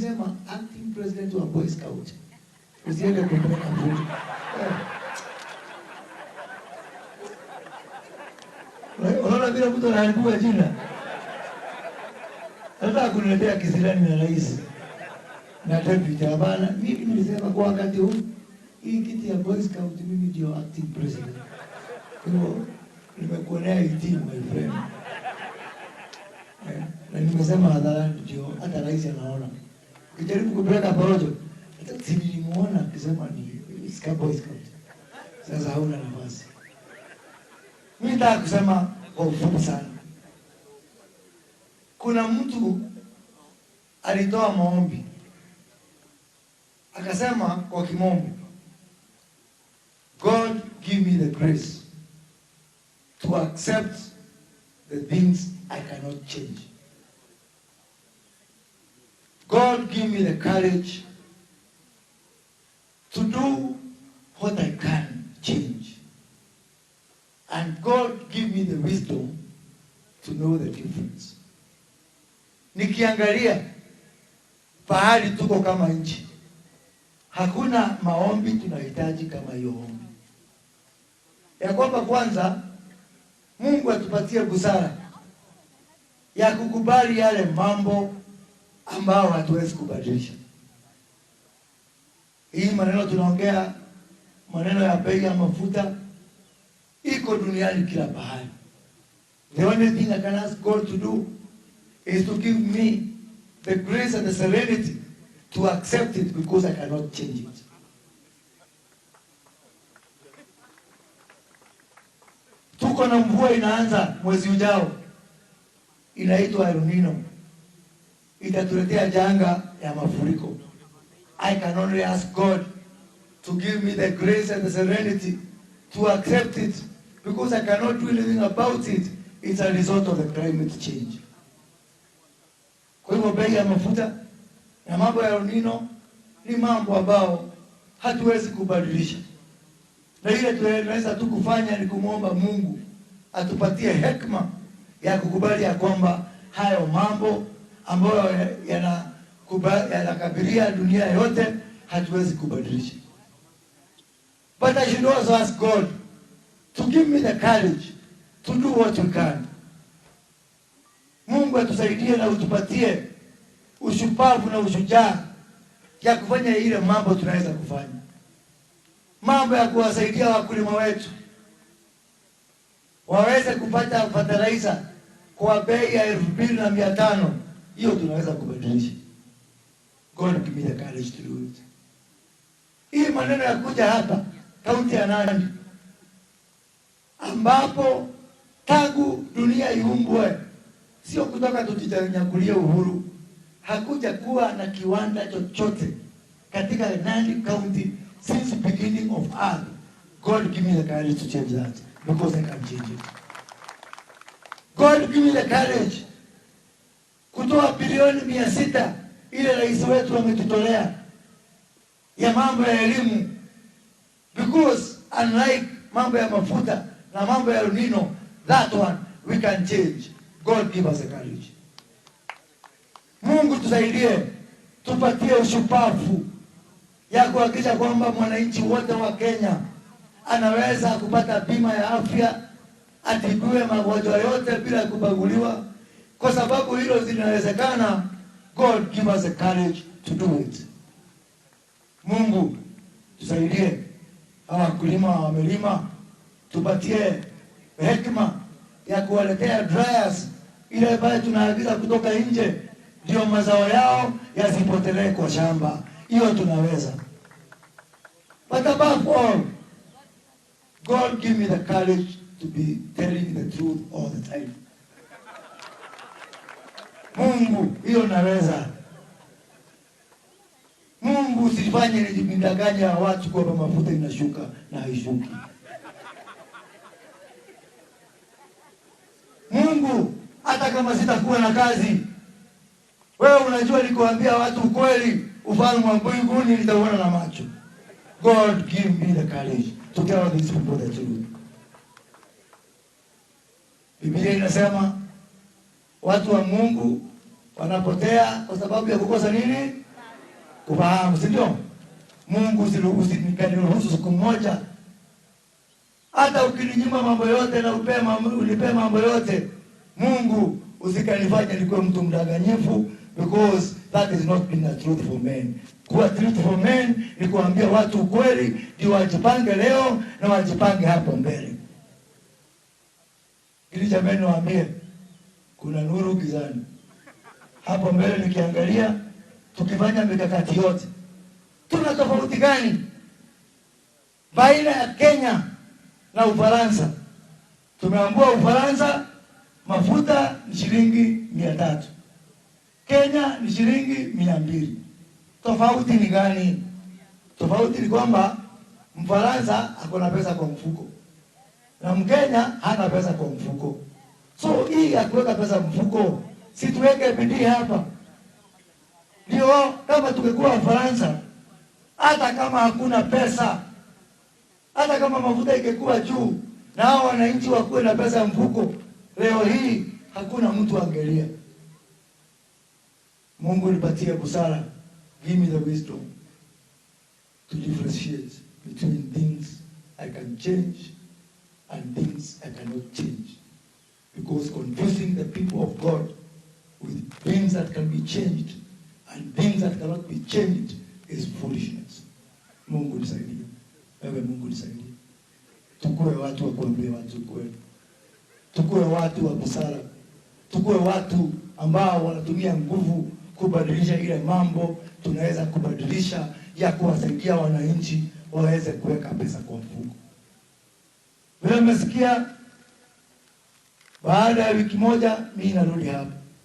nilisema acting president wa Boy Scout. Usiende kupeleka mvuto. Unaona vile mtu anaharibu jina. Hata kuniletea kisirani na rais. Na deputy bana, mimi nilisema kwa wakati huu hii kiti ya Boy Scout mimi ndio acting president. Kwa nimekuonea hii my friend. Na nimesema hadharani ndio hata rais anaona. Kijaribu kupeleka porojo. Hata silimuona akisema ni Boy Scout. Sasa hauna nafasi. Mimi nataka kusema kwa ufupi sana. Kuna mtu alitoa maombi. Akasema kwa kimombo, God give me the grace to accept the things I cannot change. God give me the courage to do what I can change. And God give me the wisdom to know the difference. Nikiangalia pahali tuko kama nchi, hakuna maombi tunahitaji kama hiyo ombi. Ya kwamba kwanza Mungu atupatie busara ya kukubali yale mambo ambao hatuwezi kubadilisha. Hii maneno tunaongea, maneno ya bei ya mafuta iko duniani kila pahali. The only thing I can ask God to do is to give me the grace and the serenity to accept it because I cannot change it. Tuko na mvua inaanza mwezi ujao. Inaitwa El Nino. Itatuletea janga ya mafuriko. I can only ask God to give me the grace and the serenity to accept it because I cannot do anything about it. It's a result of the climate change. Kwa hivyo bei ya mafuta na mambo ya El Nino ni mambo ambao hatuwezi kubadilisha. Na ile tunaweza tu kufanya ni kumwomba Mungu atupatie hekima ya kukubali ya kwamba hayo mambo ambayo yanakabiria dunia yote hatuwezi kubadilisha. But I should also ask God to give me the courage to do what we can. Mungu atusaidie na utupatie ushupavu na ushujaa ya kufanya ile mambo tunaweza kufanya. Mambo ya kuwasaidia wakulima wetu waweze kupata fertilizer kwa bei ya 2,500, hiyo tunaweza kubadilisha. God give me the courage to do it. Hii maneno ya kuja hapa kaunti ya Nandi ambapo tangu dunia iumbwe, sio kutoka tujitanyakulie uhuru, hakuja kuwa na kiwanda chochote katika Nandi County since beginning of earth. God give me the courage to change that because I can change it. God give me the courage kutoa bilioni 600 ile rais wetu ametutolea ya mambo ya elimu, because unlike mambo ya mafuta na mambo ya El Nino, that one we can change. God give us the courage. Mungu tusaidie, tupatie ushupavu ya kuhakikisha kwamba mwananchi wote wa Kenya anaweza kupata bima ya afya, atibiwe magonjwa yote bila kubaguliwa, kwa sababu hilo zinawezekana. God give us the courage to do it. Mungu tusaidie, hawa wakulima wamelima, tupatie hekima ya kuwaletea dryers ile ambayo tunaagiza kutoka nje, ndio mazao yao yasipotelee kwa shamba. Hiyo tunaweza. But above all, God give me the courage to be telling the truth all the time. Mungu, hiyo naweza. Mungu, usifanye nijidanganya watu kwa mafuta inashuka na haishuki. Mungu, hata kama sitakuwa na kazi, wewe unajua nikuambia watu ukweli, ufalme wa mbinguni nitaona na macho. God give me the courage to tell these people the truth. Biblia inasema watu wa Mungu wanapotea kwa sababu ya kukosa nini? kufahamu, si ndio? Mungu usiniruhusu siku moja hata ukininyima mambo yote na unipe mambo yote, Mungu usikanifanye nikuwe mtu mdanganyifu, because that is not being a truthful man. Kuwa truthful man ni kuambia watu ukweli, ndio wajipange leo na wajipange hapo mbele. Ili jamani niwaambie, kuna nuru gizani. Hapo mbele nikiangalia, tukifanya mikakati yote, tuna tofauti gani baina ya Kenya na Ufaransa? Tumeambiwa Ufaransa mafuta ni shilingi 300. Kenya ni shilingi 200. Tofauti ni gani? Tofauti ni kwamba Mfaransa akona pesa kwa mfuko na Mkenya hana pesa kwa mfuko. So hii ya kuweka pesa mfuko, si tuweke bidii hapa. Ndio kama tungekuwa Ufaransa, hata kama hakuna pesa, hata kama mafuta ingekuwa juu na hao wananchi wakuwe na pesa mfuko, leo hii hakuna mtu angelia. Mungu nipatie busara. Give me the wisdom to differentiate between things I can change and things I cannot change. Because confusing the people of God with things that can be changed and things that cannot be changed is foolishness. Mungu nisaidie. Ewe Mungu nisaidie. Tukue watu wa kuambia watu kweli. Tukue watu wa busara. Tukue watu ambao wanatumia nguvu kubadilisha ile mambo tunaweza kubadilisha, ya kuwasaidia wananchi waweze kuweka pesa kwa mfuko. Vile mmesikia, baada ya wiki moja mimi narudi hapa.